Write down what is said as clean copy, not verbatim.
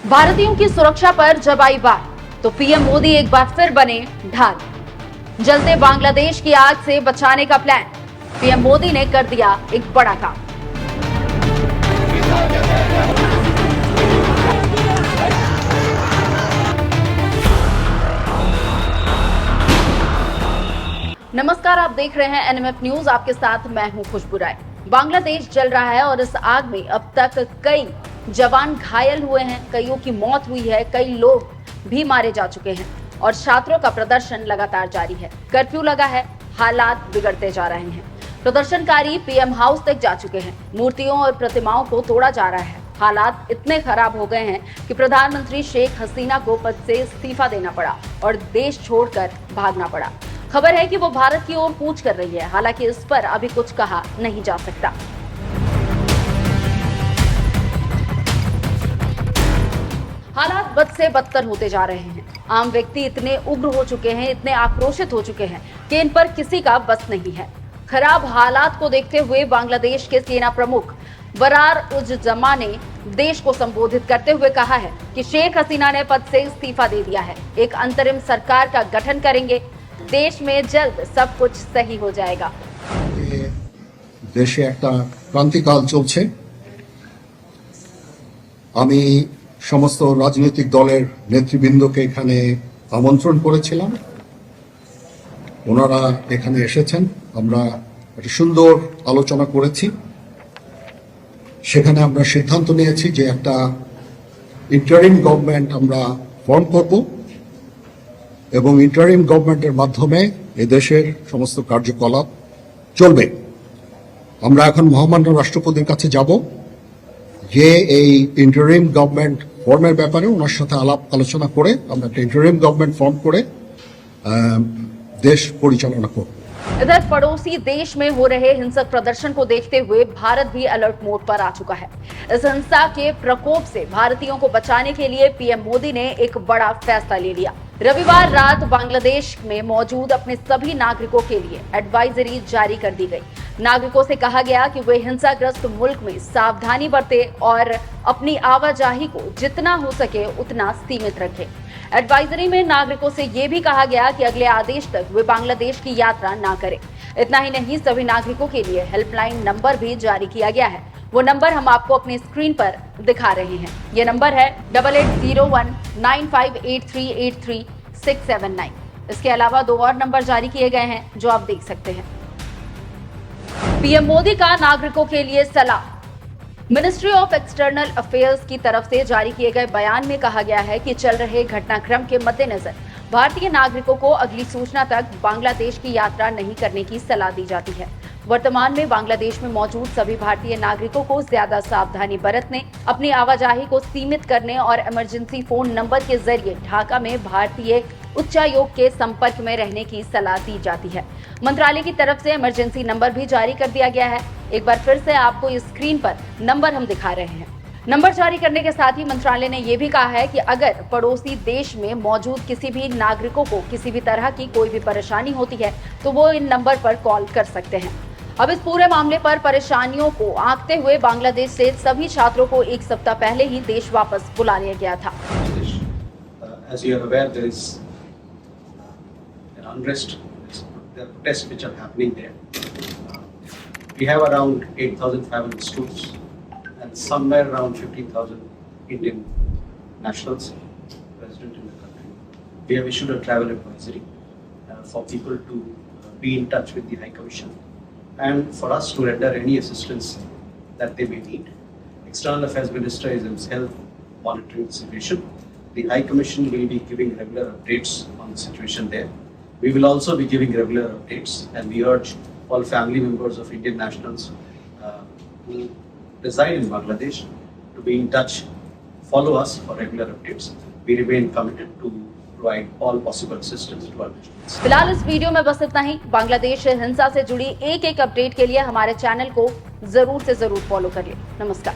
भारतीयों की सुरक्षा पर जब आई बात तो पीएम मोदी एक बार फिर बने ढाल। जलते बांग्लादेश की आग से बचाने का प्लान, पीएम मोदी ने कर दिया एक बड़ा काम। नमस्कार, आप देख रहे हैं एनएमएफ न्यूज। आपके साथ मैं हूं खुशबू राय। बांग्लादेश जल रहा है और इस आग में अब तक कई जवान घायल हुए हैं, कईयों की मौत हुई है, कई लोग भी मारे जा चुके हैं और छात्रों का प्रदर्शन लगातार जारी है। कर्फ्यू लगा है, हालात बिगड़ते जा रहे हैं। प्रदर्शनकारी पीएम हाउस तक जा चुके हैं, मूर्तियों और प्रतिमाओं को तोड़ा जा रहा है। हालात इतने खराब हो गए हैं कि प्रधानमंत्री शेख हसीना को पद से इस्तीफा देना पड़ा और देश छोड़कर भागना पड़ा। खबर है कि वो भारत की ओर कूच कर रही है, हालांकि इस पर अभी कुछ कहा नहीं जा सकता। हालात बद से बदतर होते जा रहे हैं। आम व्यक्ति इतने उग्र हो चुके हैं, इतने आक्रोशित हो चुके हैं कि इन पर किसी का बस नहीं है। खराब हालात को देखते हुए बांग्लादेश के सेना प्रमुख बरार उज जमा ने देश को संबोधित करते हुए कहा है कि शेख हसीना ने पद से इस्तीफा दे दिया है, एक अंतरिम सरकार का गठन करेंगे, देश में जल्द सब कुछ सही हो जाएगा। देशे একটা ক্রান্তিকাল চলছে। আমি সমস্ত রাজনৈতিক দলের নেতৃবৃন্দকে এখানে আমন্ত্রণ করেছিলাম, ওনারা এখানে এসেছেন। আমরা একটা সুন্দর আলোচনা করেছি। সেখানে আমরা সিদ্ধান্ত নিয়েছি যে একটা ইন্টারিম গভর্নমেন্ট আমরা ফর্ম করব এবং ইন্টারিম গভর্নমেন্টের মাধ্যমে এদেশের সমস্ত কার্যকলাপ চলবে। আমরা এখন মহামান্য রাষ্ট্রপতির কাছে যাব, যে এই ইন্টারিম গভর্নমেন্ট ফর্মের ব্যাপারে ওনার সাথে আলাপ আলোচনা করে আমরা একটা ইন্টারিম গভর্নমেंट फॉर्म করে देश परिचालना করব। इधर पड़ोसी देश में हो रहे हिंसक प्रदर्शन को देखते हुए भारत भी अलर्ट मोड पर आ चुका है। इस हिंसा के प्रकोप से भारतीयों को बचाने के लिए पीएम मोदी ने एक बड़ा फैसला ले लिया। रविवार रात बांग्लादेश में मौजूद अपने सभी नागरिकों के लिए एडवाइजरी जारी कर दी गई। नागरिकों से कहा गया कि वे हिंसाग्रस्त मुल्क में सावधानी बरतें और अपनी आवाजाही को जितना हो सके उतना सीमित रखें। एडवाइजरी में नागरिकों से ये भी कहा गया कि अगले आदेश तक वे बांग्लादेश की यात्रा ना करें। इतना ही नहीं, सभी नागरिकों के लिए हेल्पलाइन नंबर भी जारी किया गया है। वो नंबर हम आपको अपनी स्क्रीन पर दिखा रहे हैं। ये नंबर है 8801958383 इसके अलावा दो और नंबर जारी किए गए हैं जो आप देख सकते हैं। पीएम मोदी का नागरिकों के लिए सलाह। मिनिस्ट्री ऑफ एक्सटर्नल अफेयर्स की तरफ से जारी किए गए बयान में कहा गया है कि चल रहे घटनाक्रम के मद्देनजर भारतीय नागरिकों को अगली सूचना तक बांग्लादेश की यात्रा नहीं करने की सलाह दी जाती है। वर्तमान में बांग्लादेश में मौजूद सभी भारतीय नागरिकों को ज्यादा सावधानी बरतने, अपनी आवाजाही को सीमित करने और इमरजेंसी फोन नंबर के जरिए ढाका में भारतीय उच्चायोग के संपर्क में रहने की सलाह दी जाती है। मंत्रालय की तरफ से इमरजेंसी नंबर भी जारी कर दिया गया है। एक बार फिर से आपको इस स्क्रीन पर नंबर हम दिखा रहे हैं। नंबर जारी करने के साथ ही मंत्रालय ने यह भी कहा है कि अगर पड़ोसी देश में मौजूद किसी भी नागरिकों को किसी भी तरह की कोई भी परेशानी होती है तो वो इन नंबर पर कॉल कर सकते हैं। अब इस पूरे मामले पर परेशानियों को आंकते हुए बांग्लादेश से सभी छात्रों को एक सप्ताह पहले ही देश वापस बुला लिया गया था। As you are aware, there is an unrest, there are protests which are happening there. We have around 8,500 students and somewhere around 15,000 Indian nationals resident in the country. We have issued a travel advisory for people to be in touch with the High Commission and for us to render any assistance that they may need. External Affairs Minister is himself monitoring the situation. The High Commission will be giving regular updates on the situation there. We will also be giving regular updates and we urge all family members of Indian nationals who reside in Bangladesh to be in touch, follow us for regular updates. We remain committed to provide all possible assistance to our nationals. फिलहाल इस video में बस इतना ही। बांग्लादेश हिंसा से जुड़ी एक एक अपडेट के लिए हमारे चैनल को जरूर से जरूर फॉलो करिए। नमस्कार।